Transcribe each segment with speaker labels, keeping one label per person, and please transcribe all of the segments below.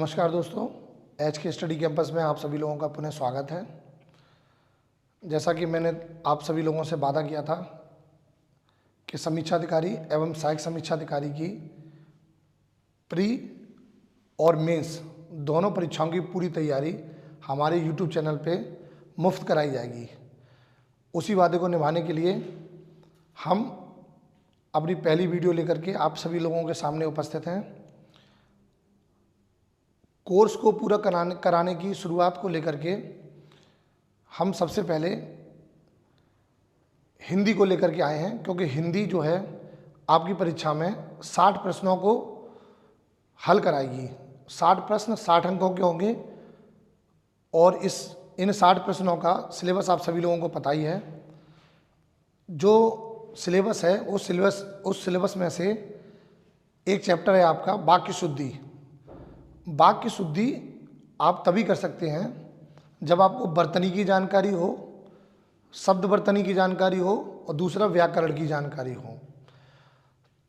Speaker 1: नमस्कार दोस्तों, एच के स्टडी कैंपस में आप सभी लोगों का पुनः स्वागत है। जैसा कि मैंने आप सभी लोगों से वादा किया था कि समीक्षा अधिकारी एवं सहायक समीक्षा अधिकारी की प्री और मेंस दोनों परीक्षाओं की पूरी तैयारी हमारे यूट्यूब चैनल पे मुफ्त कराई जाएगी। उसी वादे को निभाने के लिए हम अपनी पहली वीडियो लेकर के आप सभी लोगों के सामने उपस्थित हैं। कोर्स को पूरा कराने की शुरुआत को लेकर के हम सबसे पहले हिंदी को लेकर के आए हैं, क्योंकि हिंदी जो है आपकी परीक्षा में 60 प्रश्नों को हल कराएगी। 60 प्रश्न 60 अंकों के होंगे और इन 60 प्रश्नों का सिलेबस आप सभी लोगों को पता ही है। जो सिलेबस है उस सिलेबस में से एक चैप्टर है आपका वाक्य शुद्धि। वाक्य शुद्धि आप तभी कर सकते हैं जब आपको वर्तनी की जानकारी हो, शब्द वर्तनी की जानकारी हो और दूसरा व्याकरण की जानकारी हो।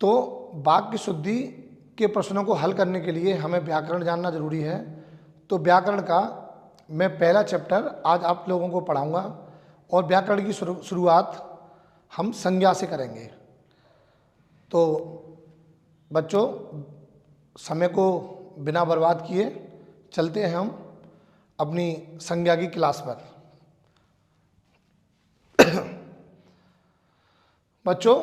Speaker 1: तो वाक्य शुद्धि के प्रश्नों को हल करने के लिए हमें व्याकरण जानना जरूरी है। तो व्याकरण का मैं पहला चैप्टर आज आप लोगों को पढ़ाऊंगा और व्याकरण की शुरुआत हम संज्ञा से करेंगे। तो बच्चों, समय को बिना बर्बाद किए चलते हैं हम अपनी संज्ञा की क्लास पर। बच्चों,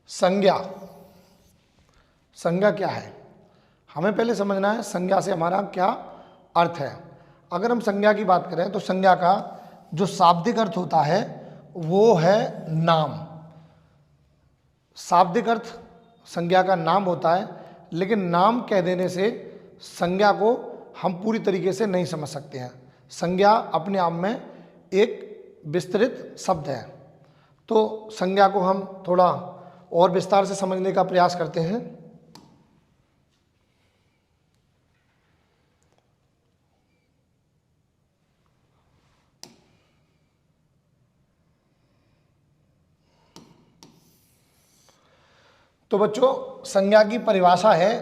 Speaker 1: संज्ञा क्या है हमें पहले समझना है। संज्ञा से हमारा क्या अर्थ है। अगर हम संज्ञा की बात करें तो संज्ञा का जो शाब्दिक अर्थ होता है वो है नाम। शाब्दिक अर्थ संज्ञा का नाम होता है, लेकिन नाम कह देने से संज्ञा को हम पूरी तरीके से नहीं समझ सकते हैं। संज्ञा अपने आप में एक विस्तृत शब्द है। तो संज्ञा को हम थोड़ा और विस्तार से समझने का प्रयास करते हैं। तो बच्चों, संज्ञा की परिभाषा है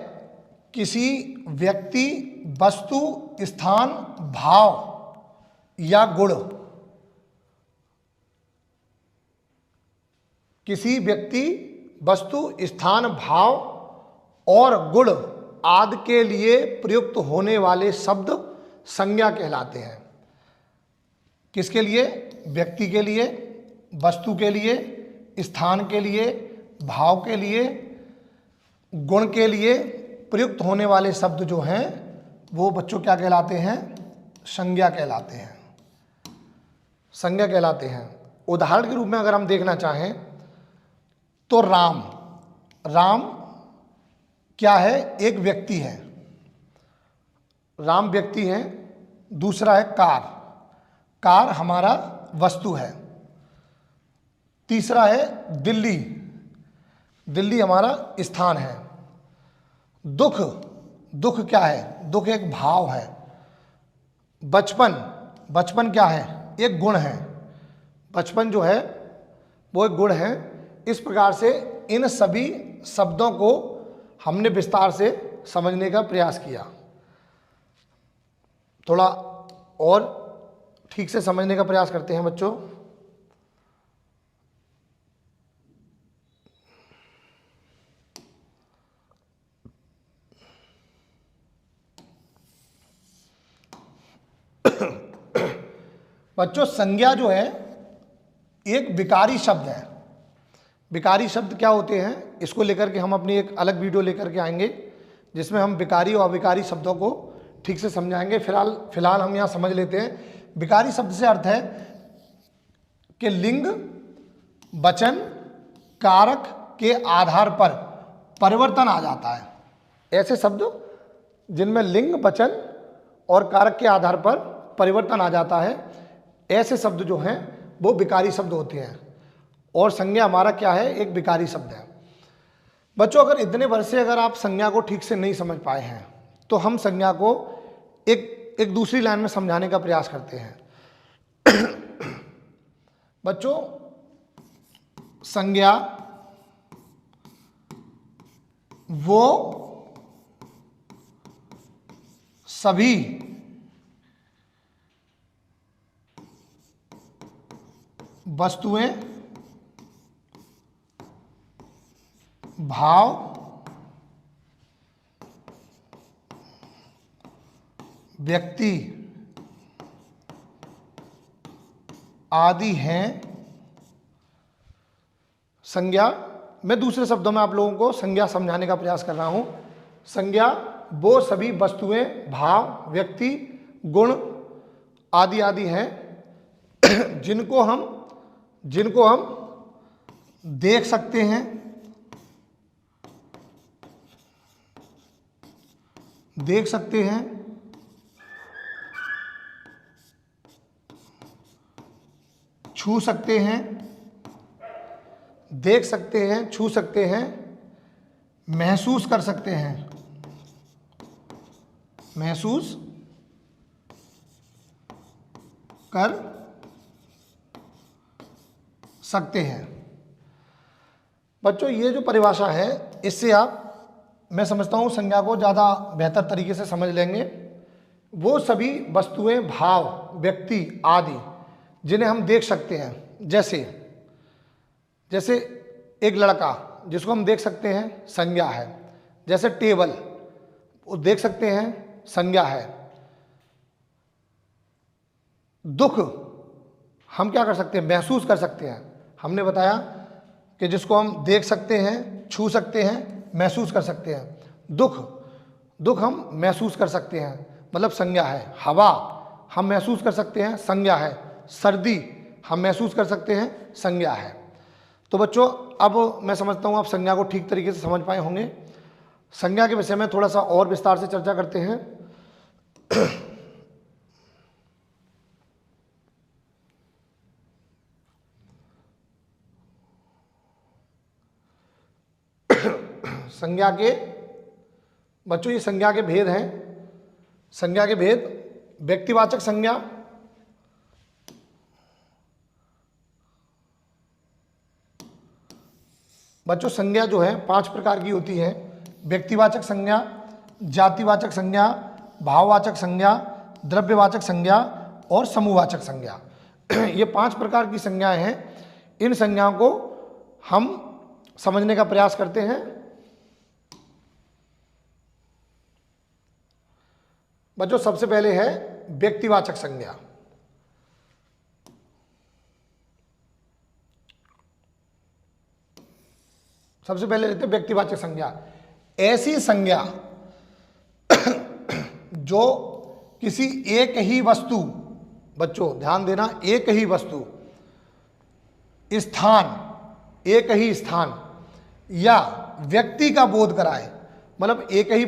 Speaker 1: किसी व्यक्ति, वस्तु, स्थान, भाव या गुण। किसी व्यक्ति, वस्तु, स्थान, भाव और गुण आदि के लिए प्रयुक्त होने वाले शब्द संज्ञा कहलाते हैं। किसके लिए? व्यक्ति के लिए, वस्तु के लिए, स्थान के लिए, भाव के लिए, गुण के लिए प्रयुक्त होने वाले शब्द जो हैं वो बच्चों क्या कहलाते हैं? संज्ञा कहलाते हैं। संज्ञा कहलाते हैं। उदाहरण के रूप में अगर हम देखना चाहें तो राम क्या है? एक व्यक्ति है। राम व्यक्ति है। दूसरा है कार हमारा वस्तु है। तीसरा है दिल्ली हमारा स्थान है। दुख क्या है? दुख एक भाव है। बचपन क्या है? एक गुण है। बचपन जो है वो एक गुण है। इस प्रकार से इन सभी शब्दों को हमने विस्तार से समझने का प्रयास किया। थोड़ा और ठीक से समझने का प्रयास करते हैं बच्चों। बच्चों, संज्ञा जो है एक विकारी शब्द है। विकारी शब्द क्या होते हैं इसको लेकर के हम अपनी एक अलग वीडियो लेकर के आएंगे, जिसमें हम विकारी और अविकारी शब्दों को ठीक से समझाएंगे। फिलहाल हम यहाँ समझ लेते हैं। विकारी शब्द से अर्थ है कि लिंग, वचन, कारक के आधार पर परिवर्तन आ जाता है। ऐसे शब्द जिनमें लिंग, वचन और कारक के आधार पर परिवर्तन आ जाता है, ऐसे शब्द जो हैं वो विकारी शब्द होते हैं। और संज्ञा हमारा क्या है? एक विकारी शब्द है। बच्चों, अगर इतने वर्ष से अगर आप संज्ञा को ठीक से नहीं समझ पाए हैं तो हम संज्ञा को एक दूसरी लाइन में समझाने का प्रयास करते हैं। बच्चों, संज्ञा वो सभी वस्तुएं भाव व्यक्ति आदि हैं। संज्ञा, मैं दूसरे शब्दों में आप लोगों को संज्ञा समझाने का प्रयास कर रहा हूं। संज्ञा वो सभी वस्तुएं भाव व्यक्ति गुण आदि आदि हैं जिनको हम देख सकते हैं, छू सकते हैं, देख सकते हैं, छू सकते हैं, महसूस कर सकते हैं, महसूस कर सकते हैं। बच्चों ये जो परिभाषा है इससे आप, मैं समझता हूँ, संज्ञा को ज़्यादा बेहतर तरीके से समझ लेंगे। वो सभी वस्तुएं भाव व्यक्ति आदि जिन्हें हम देख सकते हैं, जैसे एक लड़का जिसको हम देख सकते हैं संज्ञा है। जैसे टेबल वो देख सकते हैं संज्ञा है। दुख हम क्या कर सकते हैं, महसूस कर सकते हैं। हमने बताया कि जिसको हम देख सकते हैं, छू सकते हैं, महसूस कर सकते हैं। दुख हम महसूस कर सकते हैं, मतलब संज्ञा है। हवा हम महसूस कर सकते हैं, संज्ञा है। सर्दी हम महसूस कर सकते हैं, संज्ञा है। तो बच्चों अब मैं समझता हूँ आप संज्ञा को ठीक तरीके से समझ पाए होंगे। संज्ञा के विषय में थोड़ा सा और विस्तार से चर्चा करते हैं। संज्ञा के बच्चों, ये संज्ञा के भेद हैं। संज्ञा के भेद, व्यक्तिवाचक संज्ञा, बच्चों संज्ञा जो है 5 प्रकार की होती है। व्यक्तिवाचक संज्ञा, जातिवाचक संज्ञा, भाववाचक संज्ञा, द्रव्यवाचक संज्ञा और समूहवाचक संज्ञा। ये 5 प्रकार की संज्ञाएं हैं। इन संज्ञाओं को हम समझने का प्रयास करते हैं। बच्चों सबसे पहले है व्यक्तिवाचक संज्ञा। सबसे पहले लेते हैं व्यक्तिवाचक संज्ञा। ऐसी संज्ञा जो किसी एक ही वस्तु, बच्चों ध्यान देना, एक ही वस्तु, स्थान, एक ही स्थान या व्यक्ति का बोध कराए। मतलब एक ही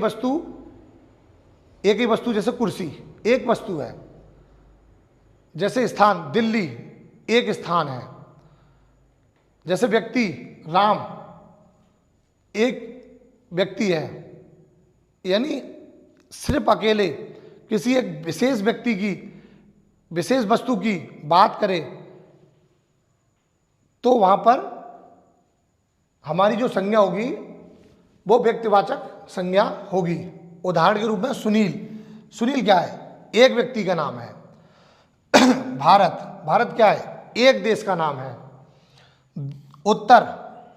Speaker 1: वस्तु जैसे कुर्सी एक वस्तु है, जैसे स्थान दिल्ली एक स्थान है, जैसे व्यक्ति राम एक व्यक्ति है। यानी सिर्फ अकेले किसी एक विशेष व्यक्ति की, विशेष वस्तु की बात करें तो वहां पर हमारी जो संज्ञा होगी वो व्यक्तिवाचक संज्ञा होगी। उदाहरण के रूप में सुनील क्या है, एक व्यक्ति का नाम है। भारत क्या है, एक देश का नाम है। उत्तर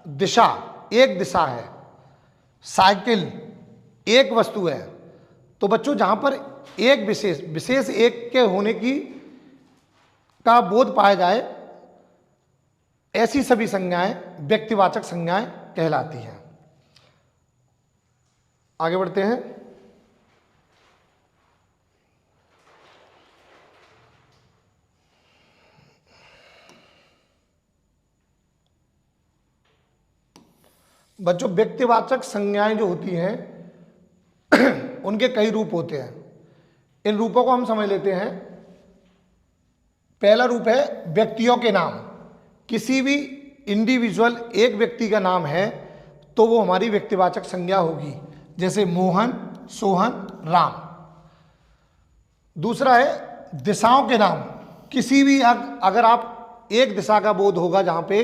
Speaker 1: दिशा एक दिशा है। साइकिल एक वस्तु है। तो बच्चों जहां पर एक विशेष एक के होने का बोध पाया जाए, ऐसी सभी संज्ञाएं व्यक्तिवाचक संज्ञाएं कहलाती हैं। आगे बढ़ते हैं। बच्चों व्यक्तिवाचक संज्ञाएं जो होती हैं उनके कई रूप होते हैं। इन रूपों को हम समझ लेते हैं। पहला रूप है व्यक्तियों के नाम। किसी भी इंडिविजुअल एक व्यक्ति का नाम है तो वो हमारी व्यक्तिवाचक संज्ञा होगी, जैसे मोहन, सोहन, राम। दूसरा है दिशाओं के नाम। किसी भी अगर आप एक दिशा का बोध होगा जहां पे,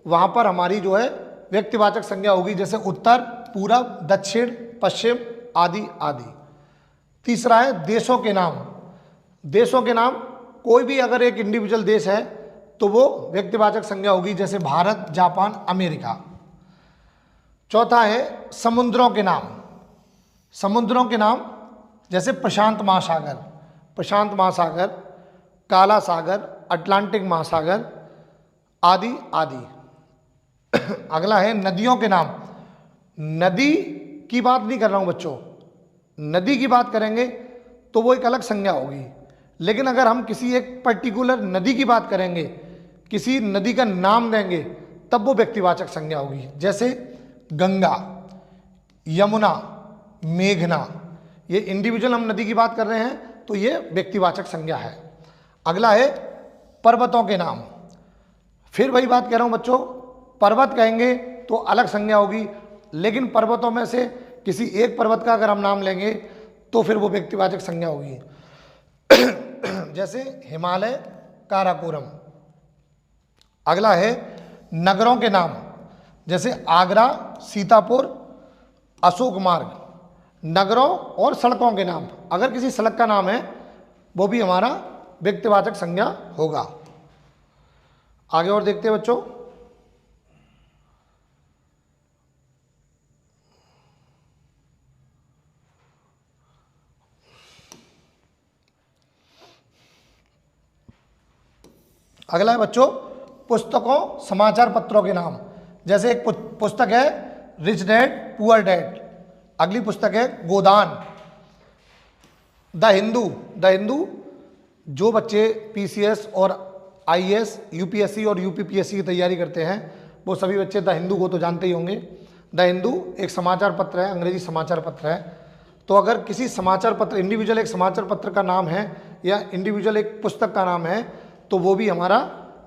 Speaker 1: वहां पर हमारी जो है व्यक्तिवाचक संज्ञा होगी, जैसे उत्तर, पूरब, दक्षिण, पश्चिम आदि आदि। तीसरा है देशों के नाम। देशों के नाम, कोई भी अगर एक इंडिविजुअल देश है तो वो व्यक्तिवाचक संज्ञा होगी, जैसे भारत, जापान, अमेरिका। चौथा है समुद्रों के नाम। समुद्रों के नाम जैसे प्रशांत महासागर, प्रशांत महासागर, काला सागर, अटलांटिक महासागर आदि आदि। अगला है नदियों के नाम। नदी की बात नहीं कर रहा हूं बच्चों, नदी की बात करेंगे तो वो एक अलग संज्ञा होगी, लेकिन अगर हम किसी एक पर्टिकुलर नदी की बात करेंगे, किसी नदी का नाम देंगे, तब वो व्यक्तिवाचक संज्ञा होगी, जैसे गंगा, यमुना, मेघना। ये इंडिविजुअल हम नदी की बात कर रहे हैं तो ये व्यक्तिवाचक संज्ञा है। अगला है पर्वतों के नाम। फिर वही बात कह रहा हूं बच्चों, पर्वत कहेंगे तो अलग संज्ञा होगी, लेकिन पर्वतों में से किसी एक पर्वत का अगर हम नाम लेंगे तो फिर वो व्यक्तिवाचक संज्ञा होगी, जैसे हिमालय, काराकोरम। अगला है नगरों के नाम, जैसे आगरा, सीतापुर, अशोक मार्ग। नगरों और सड़कों के नाम, अगर किसी सड़क का नाम है वो भी हमारा व्यक्तिवाचक संज्ञा होगा। आगे और देखते हैं बच्चों। अगला है बच्चों पुस्तकों, समाचार पत्रों के नाम। जैसे एक पुस्तक है रिच डैड पुअर डैड, अगली पुस्तक है गोदान। द हिंदू, द हिंदू जो बच्चे पीसीएस और आईएएस, यूपीएससी और यूपीपीएससी की तैयारी करते हैं वो सभी बच्चे द हिंदू को तो जानते ही होंगे। द हिंदू एक समाचार पत्र है, अंग्रेजी समाचार पत्र है। तो अगर किसी समाचार पत्र, इंडिविजुअल एक समाचार पत्र का नाम है या इंडिविजुअल एक पुस्तक का नाम है तो वो भी हमारा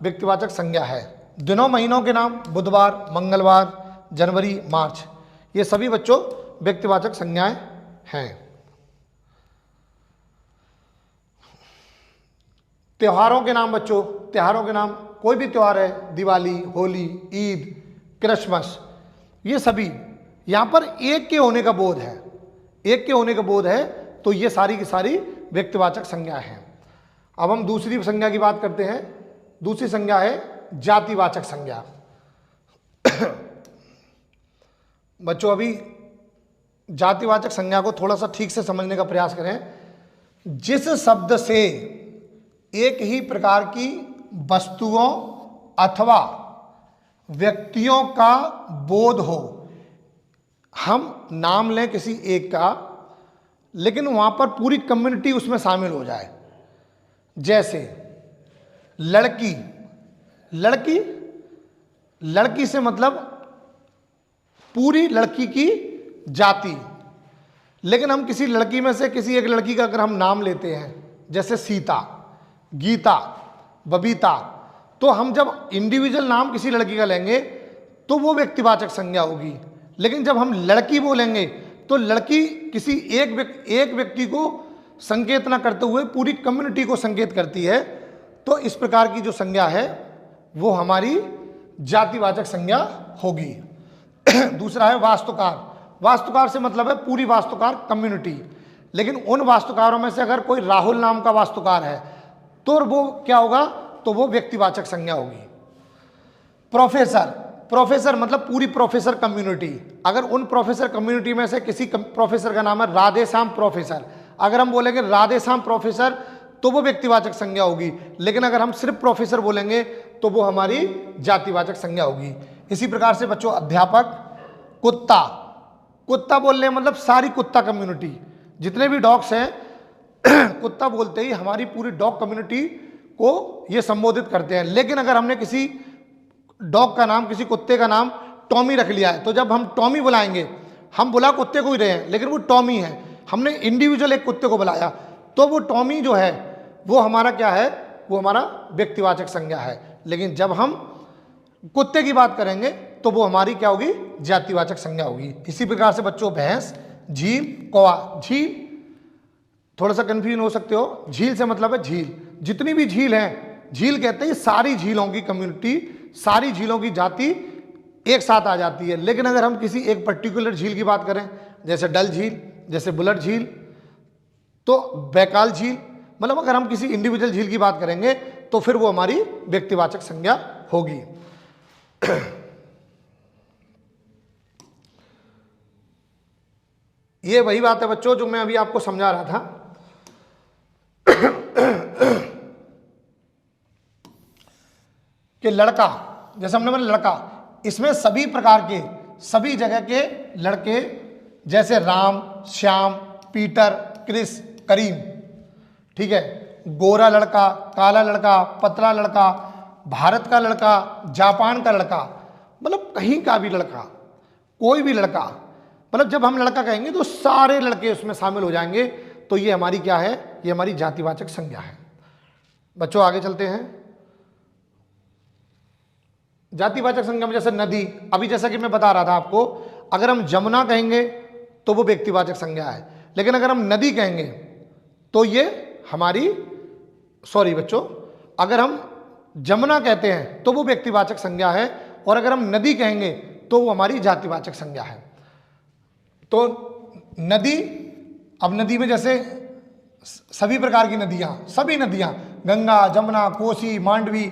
Speaker 1: व्यक्तिवाचक संज्ञा है। दिनों महीनों के नाम, बुधवार, मंगलवार, जनवरी, मार्च, ये सभी बच्चों व्यक्तिवाचक संज्ञाएं हैं। त्योहारों के नाम बच्चों, त्योहारों के नाम, कोई भी त्योहार है, दिवाली, होली, ईद, क्रिसमस, ये सभी यहाँ पर एक के होने का बोध है, एक के होने का बोध है, तो ये सारी की सारी व्यक्तिवाचक संज्ञा है। अब हम दूसरी संज्ञा की बात करते हैं। दूसरी संज्ञा है जातिवाचक संज्ञा। बच्चों अभी जातिवाचक संज्ञा को थोड़ा सा ठीक से समझने का प्रयास करें। जिस शब्द से एक ही प्रकार की वस्तुओं अथवा व्यक्तियों का बोध हो, हम नाम लें किसी एक का, लेकिन वहां पर पूरी कम्युनिटी उसमें शामिल हो जाए। जैसे लड़की, लड़की, लड़की से मतलब पूरी लड़की की जाति, लेकिन हम किसी लड़की में से किसी एक लड़की का अगर हम नाम लेते हैं, जैसे सीता, गीता, बबीता, तो हम जब इंडिविजुअल नाम किसी लड़की का लेंगे तो वो व्यक्तिवाचक संज्ञा होगी, लेकिन जब हम लड़की बोलेंगे तो लड़की किसी एक व्यक्ति को संकेत ना करते हुए पूरी कम्युनिटी को संकेत करती है। तो इस प्रकार की जो संज्ञा है वो हमारी जातिवाचक संज्ञा होगी। दूसरा है वास्तुकार। वास्तुकार से मतलब है पूरी वास्तुकार कम्युनिटी, लेकिन उन वास्तुकारों में से अगर कोई राहुल नाम का वास्तुकार है तो वो क्या होगा, तो वो व्यक्तिवाचक संज्ञा होगी। प्रोफेसर, प्रोफेसर मतलब पूरी प्रोफेसर कम्युनिटी। अगर उन प्रोफेसर कम्युनिटी में से किसी प्रोफेसर का नाम है राधेश्याम प्रोफेसर, अगर हम बोलेंगे राधेश्याम प्रोफेसर तो वो व्यक्तिवाचक संज्ञा होगी, लेकिन अगर हम सिर्फ प्रोफेसर बोलेंगे तो वो हमारी जातिवाचक संज्ञा होगी। इसी प्रकार से बच्चों अध्यापक, कुत्ता, कुत्ता बोलने मतलब सारी कुत्ता कम्युनिटी, जितने भी डॉग्स हैं कुत्ता बोलते ही हमारी पूरी डॉग कम्युनिटी को ये संबोधित करते हैं। लेकिन अगर हमने किसी डॉग का नाम, किसी कुत्ते का नाम टॉमी रख लिया है, तो जब हम टॉमी बुलाएंगे, हम बुला कुत्ते को ही रहे हैं लेकिन वो टॉमी है, हमने इंडिविजुअल एक कुत्ते को बुलाया, तो वो टॉमी जो है वो हमारा क्या है, वो हमारा व्यक्तिवाचक संज्ञा है। लेकिन जब हम कुत्ते की बात करेंगे तो वो हमारी क्या होगी, जातिवाचक संज्ञा होगी। इसी प्रकार से बच्चों भैंस, झील, कौवा। झील थोड़ा सा कंफ्यूजन हो सकते हो, झील से मतलब है झील, जितनी भी झील है, झील कहते हैं सारी झीलों की कम्युनिटी सारी झीलों की जाति एक साथ आ जाती है। लेकिन अगर हम किसी एक पर्टिकुलर झील की बात करें, जैसे डल झील, जैसे बुलट झील, तो बैकाल झील, मतलब अगर हम किसी इंडिविजुअल झील की बात करेंगे तो फिर वो हमारी व्यक्तिवाचक संज्ञा होगी। ये वही बात है बच्चों जो मैं अभी आपको समझा रहा था। कि लड़का, जैसे हमने बोला लड़का, इसमें सभी प्रकार के, सभी जगह के लड़के, जैसे राम, श्याम, पीटर, क्रिस, करीम, ठीक है, गोरा लड़का, काला लड़का, पतला लड़का, भारत का लड़का, जापान का लड़का, मतलब कहीं का भी लड़का, कोई भी लड़का, मतलब जब हम लड़का कहेंगे तो सारे लड़के उसमें शामिल हो जाएंगे। तो ये हमारी क्या है, ये हमारी जातिवाचक संज्ञा है। बच्चों आगे चलते हैं। जातिवाचक संज्ञा में जैसे नदी, अभी जैसा कि मैं बता रहा था आपको, अगर हम जमुना कहेंगे तो वो व्यक्तिवाचक संज्ञा है, लेकिन अगर हम नदी कहेंगे तो ये हमारी, सॉरी बच्चों, अगर हम जमुना कहते हैं तो वो व्यक्तिवाचक संज्ञा है, और अगर हम नदी कहेंगे तो वो हमारी जातिवाचक संज्ञा है। तो नदी, अब नदी में जैसे सभी प्रकार की नदियां, सभी नदियां, गंगा, जमुना, कोसी, मांडवी,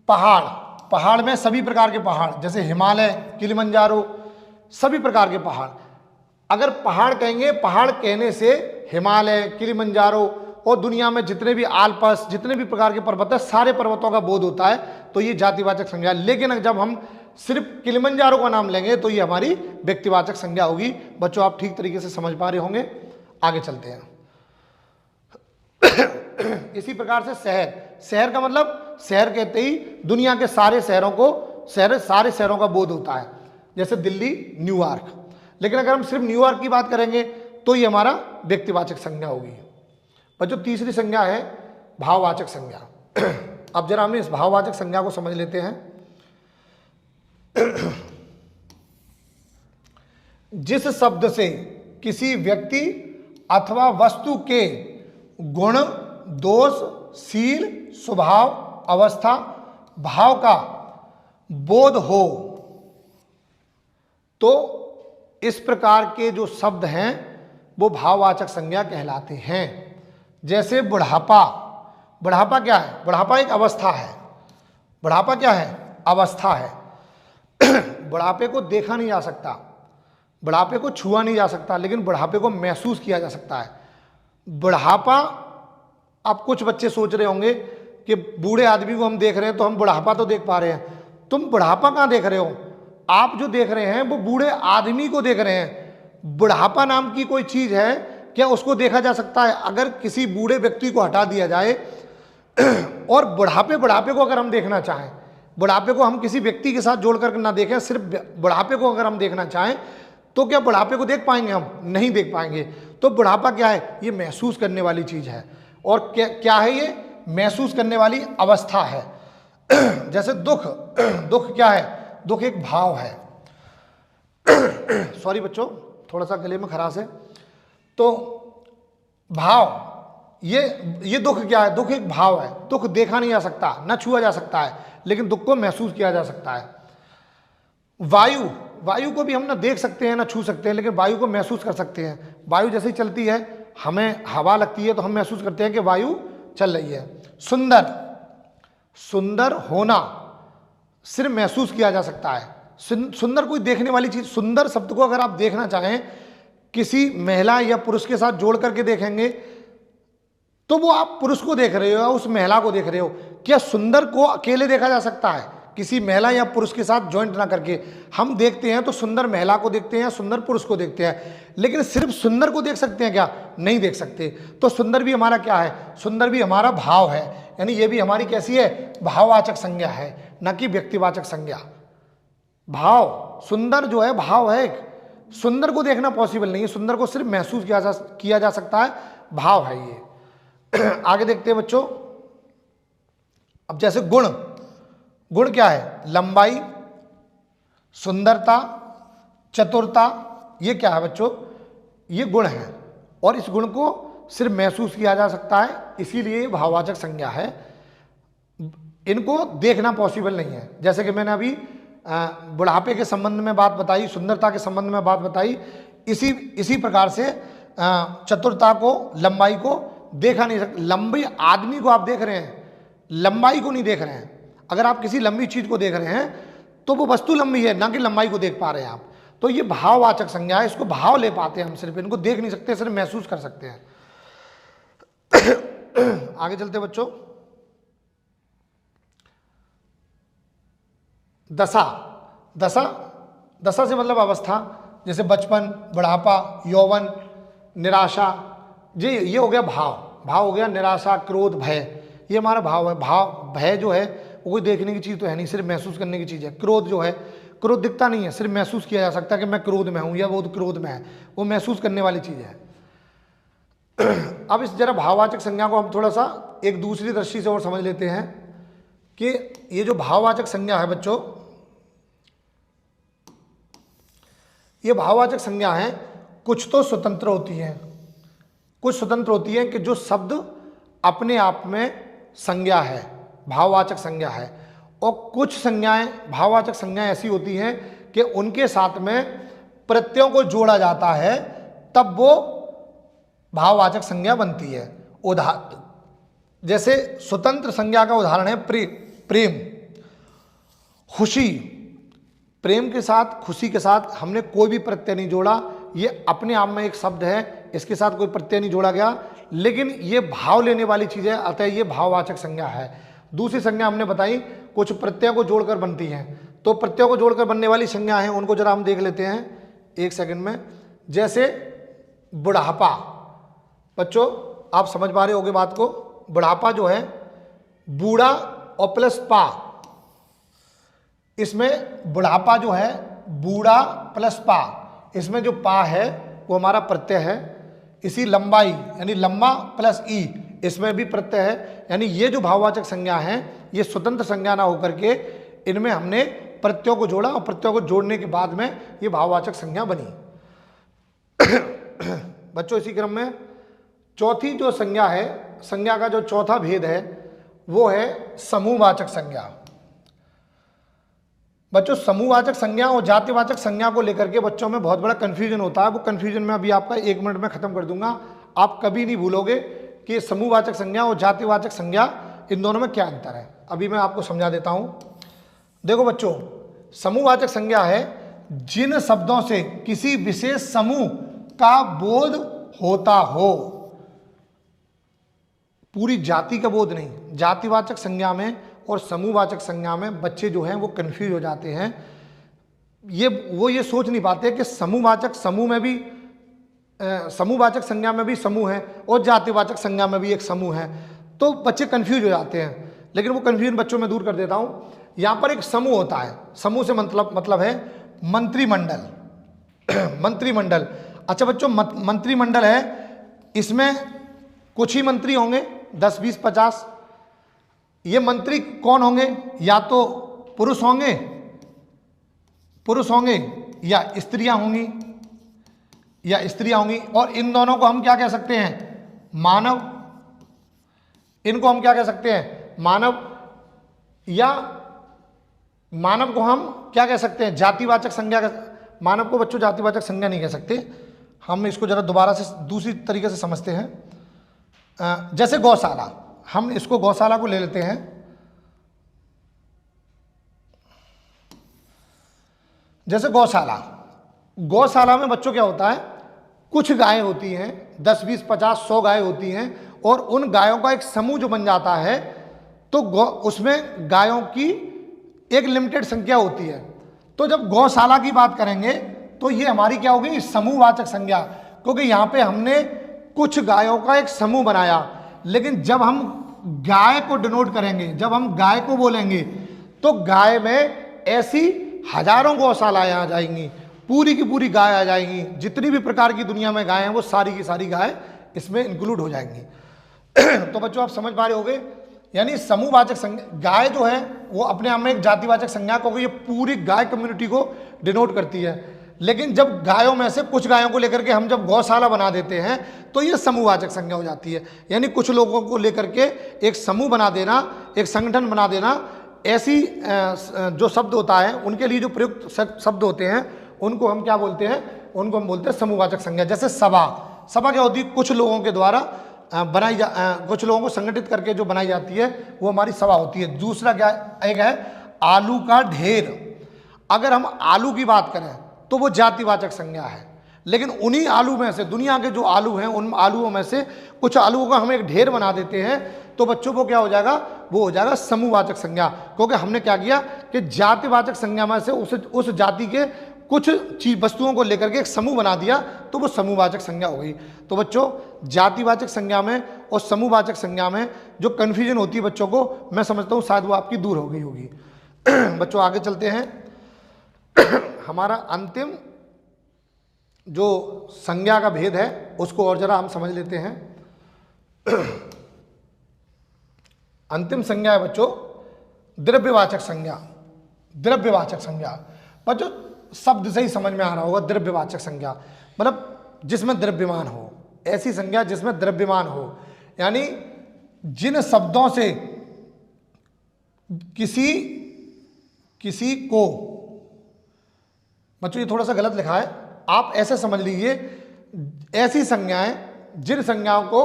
Speaker 1: पहाड़, पहाड़ में सभी प्रकार के पहाड़, जैसे हिमालय, किलिमंजारो, सभी प्रकार के पहाड़। अगर पहाड़ कहेंगे, पहाड़ कहने से हिमालय, किलिमंजारो और दुनिया में जितने भी आल्पस, जितने भी प्रकार के पर्वत है, सारे पर्वतों का बोध होता है, तो ये जातिवाचक संज्ञा है। लेकिन जब हम सिर्फ किलिमंजारो का नाम लेंगे तो ये हमारी व्यक्तिवाचक संज्ञा होगी। बच्चों आप ठीक तरीके से समझ पा रहे होंगे। आगे चलते हैं। इसी प्रकार से शहर, शहर का मतलब, शहर कहते ही दुनिया के सारे शहरों को, सारे शहरों का बोध होता है, जैसे दिल्ली, न्यूयॉर्क। लेकिन अगर हम सिर्फ न्यूयॉर्क की बात करेंगे तो ये हमारा व्यक्तिवाचक संज्ञा होगी। बच्चों तीसरी संज्ञा है भाववाचक संज्ञा। अब जरा हम इस भाववाचक संज्ञा को समझ लेते हैं। जिस शब्द से किसी व्यक्ति अथवा वस्तु के गुण, दोष, शील, स्वभाव, अवस्था, भाव का बोध हो, तो इस प्रकार के जो शब्द हैं वो भाववाचक संज्ञा कहलाते हैं। जैसे बुढ़ापा, बुढ़ापा क्या है? बुढ़ापा एक अवस्था है। बुढ़ापा क्या है? अवस्था है। बुढ़ापे को देखा नहीं जा सकता, बुढ़ापे को छुआ नहीं जा सकता, लेकिन बुढ़ापे को महसूस किया जा सकता है। बुढ़ापा, अब कुछ बच्चे सोच रहे होंगे कि बूढ़े आदमी को हम देख रहे हैं तो हम बुढ़ापा तो देख पा रहे हैं। तुम बुढ़ापा कहाँ देख रहे हो? आप जो देख रहे हैं वो बूढ़े आदमी को देख रहे हैं। बुढ़ापा नाम की कोई चीज है क्या? उसको देखा जा सकता है? अगर किसी बूढ़े व्यक्ति को हटा दिया जाए और बुढ़ापे को अगर हम देखना चाहें, बुढ़ापे को हम किसी व्यक्ति के साथ जोड़ कर ना देखें, सिर्फ बुढ़ापे को अगर हम देखना चाहें तो क्या बुढ़ापे को देख पाएंगे? हम नहीं देख पाएंगे। तो बुढ़ापा क्या है? ये महसूस करने वाली चीज है। और क्या है? ये महसूस करने वाली अवस्था है। जैसे दुख, दुख क्या है? दुख एक भाव है। सॉरी बच्चों, थोड़ा सा गले में खराश है। तो भाव, ये दुख क्या है? दुख एक भाव है। दुख देखा नहीं जा सकता, ना छुआ जा सकता है, लेकिन दुख को महसूस किया जा सकता है। वायु, वायु को भी हम ना देख सकते हैं ना छू सकते हैं, लेकिन वायु को महसूस कर सकते हैं। वायु जैसे ही चलती है, हमें हवा लगती है तो हम महसूस करते हैं कि वायु चल रही है। सुंदर, सुंदर होना सिर्फ महसूस किया जा सकता है। सुंदर कोई देखने वाली चीज, सुंदर शब्द को अगर आप देखना चाहें, किसी महिला या पुरुष के साथ जोड़ करके देखेंगे तो वो आप पुरुष को देख रहे हो या उस महिला को देख रहे हो। क्या सुंदर को अकेले देखा जा सकता है? किसी महिला या पुरुष के साथ ज्वाइंट ना करके हम देखते हैं तो सुंदर महिला को देखते हैं, सुंदर पुरुष को देखते हैं, लेकिन सिर्फ सुंदर को देख सकते हैं क्या? नहीं देख सकते। तो सुंदर भी हमारा क्या है? सुंदर भी हमारा भाव है, यानी ये भी हमारी कैसी है? भाववाचक संज्ञा है, न कि व्यक्तिवाचक संज्ञा। भाव, सुंदर जो है भाव है एक, सुंदर को देखना पॉसिबल नहीं है, सुंदर को सिर्फ महसूस किया जा सकता है, भाव है ये। आगे देखते हैं बच्चों। अब जैसे गुण, गुण क्या है? लंबाई, सुंदरता, चतुरता, ये क्या है बच्चों? ये गुण है, और इस गुण को सिर्फ महसूस किया जा सकता है, इसीलिए भाववाचक संज्ञा है। इनको देखना पॉसिबल नहीं है। जैसे कि मैंने अभी बुढ़ापे के संबंध में बात बताई, सुंदरता के संबंध में बात बताई, इसी प्रकार से चतुरता को, लंबाई को देखा नहीं सकते। लंबी आदमी को आप देख रहे हैं, लंबाई को नहीं देख रहे हैं। अगर आप किसी लंबी चीज को देख रहे हैं तो वो वस्तु लंबी है, ना कि लंबाई को देख पा रहे हैं आप। तो ये भाववाचक संज्ञा है, इसको भाव ले पाते हैं हम, सिर्फ इनको देख नहीं सकते, सिर्फ महसूस कर सकते हैं। आगे चलते बच्चों। दशा, दशा, दशा से मतलब अवस्था, जैसे बचपन, बुढ़ापा, यौवन, निराशा, ये हो गया भाव। भाव हो गया निराशा, क्रोध, भय, ये हमारा भाव है। भाव, भय जो है वो कोई देखने की चीज़ तो है नहीं, सिर्फ महसूस करने की चीज़ है। क्रोध जो है, क्रोध दिखता नहीं है, सिर्फ महसूस किया जा सकता है कि मैं क्रोध में हूँ या वो क्रोध में है, वो महसूस करने वाली चीज़ है। अब इस जरा भाववाचक संज्ञा को हम थोड़ा सा एक दूसरी दृष्टि से और समझ लेते हैं कि ये जो भाववाचक संज्ञा है बच्चों, ये भाववाचक संज्ञा है, कुछ तो स्वतंत्र होती है, कुछ स्वतंत्र होती है कि जो शब्द अपने आप में संज्ञा है, भाववाचक संज्ञा है, और कुछ संज्ञाएं, भाववाचक संज्ञाएं ऐसी होती हैं कि उनके साथ में प्रत्ययों को जोड़ा जाता है, तब वो भाववाचक संज्ञा बनती है। जैसे स्वतंत्र संज्ञा का उदाहरण है प्रेम, खुशी। प्रेम के साथ, खुशी के साथ हमने कोई भी प्रत्यय नहीं जोड़ा, ये अपने आप में एक शब्द है, इसके साथ कोई प्रत्यय नहीं जोड़ा गया, लेकिन ये भाव लेने वाली चीज है, अतः ये भाववाचक संज्ञा है। दूसरी संज्ञा हमने बताई कुछ प्रत्यय को जोड़कर बनती हैं, तो प्रत्यय को जोड़कर बनने वाली संज्ञा है, उनको जरा हम देख लेते हैं एक सेकंड में। जैसे बुढ़ापा, बच्चों आप समझ पा रहे होगे बात को। बुढ़ापा जो है, बूढ़ा और प्लस पा, इसमें बुढ़ापा जो है बूढ़ा प्लस पा, इसमें जो पा है वो हमारा प्रत्यय है। इसी लंबाई यानी लंबा प्लस ई, इसमें भी प्रत्यय है। यानी ये जो भाववाचक संज्ञा है ये स्वतंत्र संज्ञा ना होकर के इनमें हमने प्रत्ययों को जोड़ा, और प्रत्ययों को जोड़ने के बाद में ये भाववाचक संज्ञा बनी। बच्चों इसी क्रम में चौथी जो संज्ञा है, संज्ञा का जो चौथा भेद है वो है समूहवाचक संज्ञा। बच्चों समूहवाचक संज्ञा और जातिवाचक संज्ञा को लेकर के बच्चों में बहुत बड़ा कंफ्यूजन होता है। वो कंफ्यूजन में अभी आपका 1 मिनट में खत्म कर दूंगा। आप कभी नहीं भूलोगे कि समूहवाचक संज्ञा और जातिवाचक संज्ञा, इन दोनों में क्या अंतर है। अभी मैं आपको समझा देता हूं। देखो बच्चों, समूहवाचक संज्ञा है जिन शब्दों से किसी विशेष समूह का बोध होता हो, पूरी जाति का बोध नहीं। जातिवाचक संज्ञा में और समूहवाचक संज्ञा में बच्चे जो हैं वो कंफ्यूज हो जाते हैं। ये सोच नहीं पाते कि समूहवाचक समूह में भी समूहवाचक संज्ञा में भी समूह है और जातिवाचक संज्ञा में भी एक समूह है, तो बच्चे कंफ्यूज हो जाते हैं। लेकिन वो कंफ्यूजन बच्चों में दूर कर देता हूं। यहां पर एक समूह होता है, समूह से मतलब है मंत्रिमंडल। मंत्रिमंडल, अच्छा बच्चों मंत्रिमंडल है, इसमें कुछ ही मंत्री होंगे, 10, 20, 50। ये मंत्री कौन होंगे? या तो पुरुष होंगे या स्त्रियां होंगी, और इन दोनों को हम क्या कह सकते हैं? मानव। इनको हम क्या कह सकते हैं? मानव। या मानव को हम क्या कह सकते हैं? जातिवाचक संज्ञा। मानव को बच्चों जातिवाचक संज्ञा नहीं कह सकते। हम इसको जरा दोबारा से दूसरी तरीके से समझते हैं। जैसे गौशाला, हम इसको गौशाला को ले लेते हैं। जैसे गौशाला में बच्चों क्या होता है? कुछ गायें होती हैं, 10, 20, 50, 100 गायें होती हैं, और उन गायों का एक समूह जो बन जाता है, तो उसमें गायों की एक लिमिटेड संख्या होती है। तो जब गौशाला की बात करेंगे तो ये हमारी क्या होगी? समूहवाचक संज्ञा, क्योंकि यहाँ पे हमने कुछ गायों का एक समूह बनाया। लेकिन जब हम गाय को डिनोट करेंगे, जब हम गाय को बोलेंगे, तो गाय में ऐसी हजारों गौशालाएं आ जाएंगी, पूरी की पूरी गाय आ जाएंगी। जितनी भी प्रकार की दुनिया में गाय हैं वो सारी की सारी गाय इसमें इंक्लूड हो जाएंगी। तो बच्चों आप समझ पा रहे होंगे, यानी समूहवाचक संज्ञा, गाय जो है वो अपने आप में एक जातिवाचक संज्ञा, क्योंकि ये पूरी गाय कम्युनिटी को डिनोट करती है। लेकिन जब गायों में से कुछ गायों को लेकर के हम जब गौशाला बना देते हैं तो ये समूहवाचक संज्ञा हो जाती है। यानी कुछ लोगों को लेकर के एक समूह बना देना, एक संगठन बना देना, ऐसी जो शब्द होता है उनके लिए जो प्रयुक्त शब्द होते हैं उनको हम क्या बोलते हैं, उनको हम बोलते हैं समूहवाचक संज्ञा। जैसे सभा, सभा क्या होती है, कुछ लोगों के द्वारा कुछ लोगों को संगठित करके जो बनाई जाती है वो हमारी सभा होती है। दूसरा क्या एक है आलू का ढेर। अगर हम आलू की बात करें तो वो जातिवाचक संज्ञा है, लेकिन उन्हीं आलू में से, दुनिया के जो आलू हैं उन आलूओं में से कुछ आलूओं का हम एक ढेर बना देते हैं तो बच्चों को क्या हो जाएगा, वो हो जाएगा समूहवाचक संज्ञा। क्योंकि हमने क्या किया कि जातिवाचक संज्ञा में से उस जाति के कुछ चीज वस्तुओं को लेकर के एक समूह बना दिया तो वो समूहवाचक संज्ञा हो गई। तो बच्चों जातिवाचक संज्ञा में और समूहवाचक संज्ञा में जो कन्फ्यूजन होती है बच्चों को, मैं समझता हूँ शायद वो आपकी दूर हो गई होगी। बच्चों आगे चलते हैं। हमारा अंतिम जो संज्ञा का भेद है उसको और जरा हम समझ लेते हैं। अंतिम संज्ञा है बच्चों द्रव्यवाचक संज्ञा। द्रव्यवाचक संज्ञा बच्चों शब्द से ही समझ में आ रहा होगा, द्रव्यवाचक संज्ञा मतलब जिसमें द्रव्यमान हो, ऐसी संज्ञा जिसमें द्रव्यमान हो, यानी जिन शब्दों से किसी को, बच्चों ये थोड़ा सा गलत लिखा है, आप ऐसे समझ लीजिए, ऐसी संज्ञाएं जिन संज्ञाओं को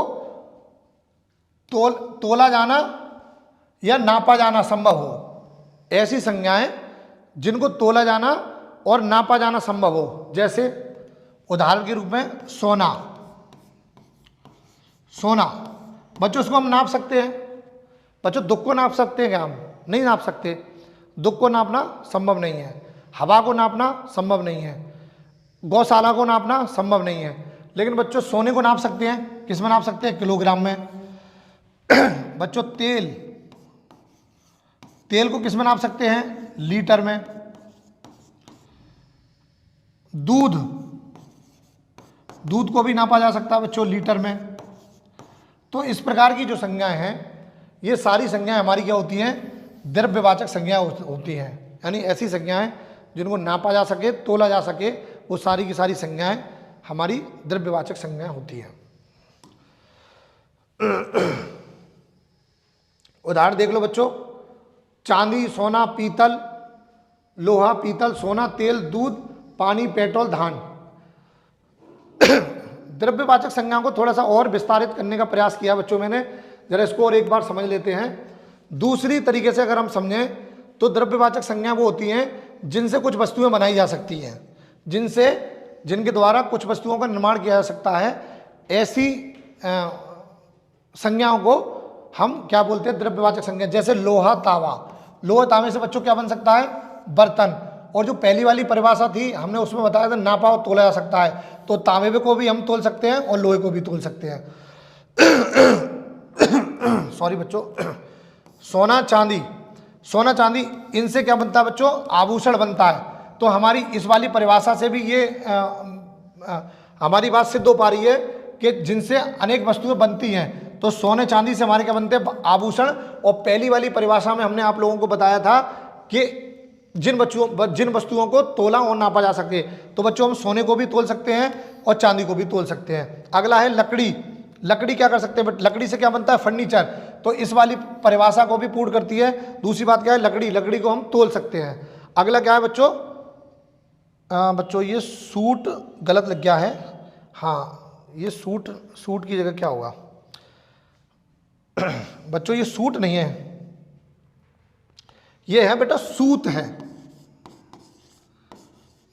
Speaker 1: तोला जाना या नापा जाना संभव हो, ऐसी संज्ञाएं जिनको तोला जाना और नापा जाना संभव हो। जैसे उदाहरण के रूप में सोना। सोना बच्चों उसको हम नाप सकते हैं। बच्चों दुख को नाप सकते हैं क्या? हम नहीं नाप सकते। दुख को नापना संभव नहीं है, हवा को नापना संभव नहीं है, गौशाला को नापना संभव नहीं है। लेकिन बच्चों सोने को नाप सकते हैं। किस में नाप सकते हैं? किलोग्राम में। बच्चों तेल को किस में नाप सकते हैं? लीटर में। दूध को भी नापा जा सकता है बच्चों लीटर में। तो इस प्रकार की जो संज्ञाएं हैं, ये सारी संज्ञाएं हमारी क्या होती हैं? द्रव्यवाचक संज्ञा होती हैं। यानी ऐसी संज्ञाएं जिनको नापा जा सके, तोला जा सके, वो सारी की सारी संज्ञाएं हमारी द्रव्यवाचक संज्ञाएं होती हैं। उदाहरण देख लो बच्चों, चांदी, सोना, पीतल, लोहा, पीतल, सोना, तेल, दूध, पानी, पेट्रोल, धान। द्रव्यवाचक संज्ञाओं को थोड़ा सा और विस्तारित करने का प्रयास किया बच्चों मैंने, जरा इसको और एक बार समझ लेते हैं। दूसरी तरीके से अगर हम समझें तो द्रव्यवाचक संज्ञा वो होती हैं जिनसे कुछ वस्तुएं बनाई जा सकती हैं, जिनके द्वारा कुछ वस्तुओं का निर्माण किया जा सकता है। ऐसी संज्ञाओं को हम क्या बोलते हैं? द्रव्यवाचक संज्ञा। जैसे लोहा, तावा। लोहा तावे से बच्चों क्या बन सकता है? बर्तन। और जो पहली वाली परिभाषा थी हमने उसमें बताया था नापा और तोला जा सकता है, तो तावे को भी हम तोल सकते हैं और लोहे को भी तोल सकते हैं। सॉरी बच्चों। सोना, चांदी, इनसे क्या बनता है बच्चों? आभूषण बनता है। तो हमारी इस वाली परिभाषा से भी ये हमारी बात सिद्ध हो पा रही है कि जिनसे अनेक वस्तुएं बनती हैं, तो सोने चांदी से हमारे क्या बनते हैं? आभूषण। और पहली वाली परिभाषा में हमने आप लोगों को बताया था कि जिन वस्तुओं को तोला और नापा जा सके, तो बच्चों हम सोने को भी तोल सकते हैं और चांदी को भी तोल सकते हैं। अगला है लकड़ी। लकड़ी क्या कर सकते हैं? बट लकड़ी से क्या बनता है? फर्नीचर। तो इस वाली परिभाषा को भी पूर्ण करती है। दूसरी बात क्या है? लकड़ी को हम तोल सकते हैं। अगला क्या है बच्चों? बच्चों ये सूट गलत लग गया है। हाँ, ये सूट की जगह क्या होगा बच्चों? ये सूट नहीं है, ये है बेटा सूत है।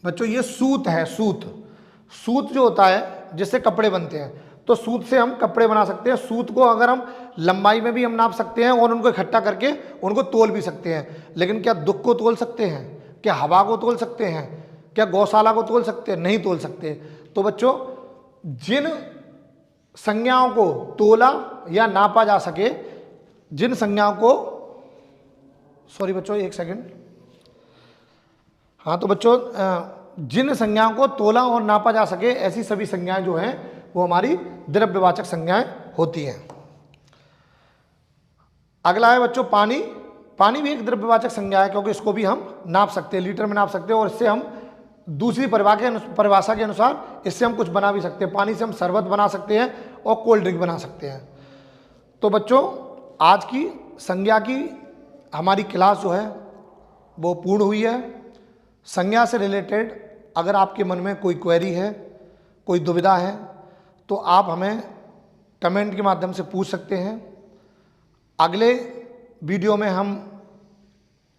Speaker 1: बच्चों ये सूत है। सूत जो होता है जिससे कपड़े बनते हैं, तो सूत से हम कपड़े बना सकते हैं। सूत को अगर हम लंबाई में भी हम नाप सकते हैं और उनको इकट्ठा करके उनको तोल भी सकते हैं। लेकिन क्या दुख को तोल सकते हैं? क्या हवा को तोल सकते हैं? क्या गौशाला को तोल सकते हैं? नहीं तोल सकते। तो बच्चों जिन संज्ञाओं को तोला या नापा जा सके, जिन संज्ञाओं को, सॉरी बच्चों एक सेकंड, हाँ, तो बच्चों जिन संज्ञाओं को तोला और नापा जा सके, ऐसी सभी संज्ञाएं जो हैं वो हमारी द्रव्यवाचक संज्ञाएं होती हैं। अगला है बच्चों पानी भी एक द्रव्यवाचक संज्ञा है, क्योंकि इसको भी हम नाप सकते हैं, लीटर में नाप सकते हैं और इससे हम दूसरी परिभाषा के अनुसार इससे हम कुछ बना भी सकते हैं। पानी से हम शरबत बना सकते हैं और कोल्ड ड्रिंक बना सकते हैं। तो बच्चों, आज की संज्ञा की हमारी क्लास जो है वो पूर्ण हुई है। संज्ञा से रिलेटेड अगर आपके मन में कोई क्वेरी है, कोई दुविधा है, तो आप हमें कमेंट के माध्यम से पूछ सकते हैं। अगले वीडियो में हम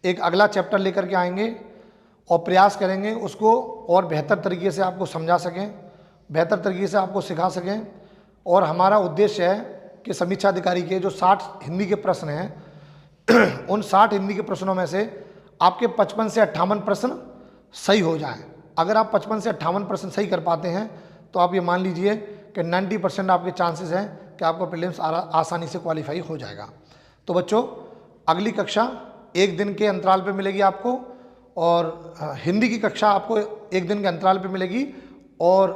Speaker 1: एक अगला चैप्टर लेकर के आएंगे और प्रयास करेंगे उसको और बेहतर तरीके से आपको समझा सकें, बेहतर तरीके से आपको सिखा सकें। और हमारा उद्देश्य है कि समीक्षा अधिकारी के जो 60 हिंदी के प्रश्न हैं उन 60 हिंदी के प्रश्नों में से आपके 55 से 58 प्रश्न सही हो जाए। अगर आप 55 से 58 प्रश्न सही कर पाते हैं तो आप ये मान लीजिए कि 90% आपके चांसेस हैं कि आपका प्रीलिम्स आसानी से क्वालिफाई हो जाएगा। तो बच्चों, अगली कक्षा 1 दिन के अंतराल पे मिलेगी आपको, और हिंदी की कक्षा आपको 1 दिन के अंतराल पे मिलेगी। और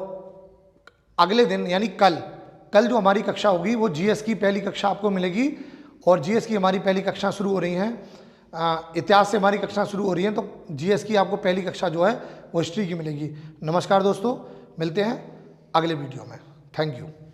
Speaker 1: अगले दिन यानी कल जो हमारी कक्षा होगी वो जीएस की पहली कक्षा आपको मिलेगी। और जीएस की हमारी पहली कक्षा शुरू हो रही हैं, इतिहास से हमारी कक्षा शुरू हो रही हैं, तो जीएस की आपको पहली कक्षा जो है वो हिस्ट्री की मिलेगी। नमस्कार दोस्तों, मिलते हैं अगले वीडियो में। Thank you.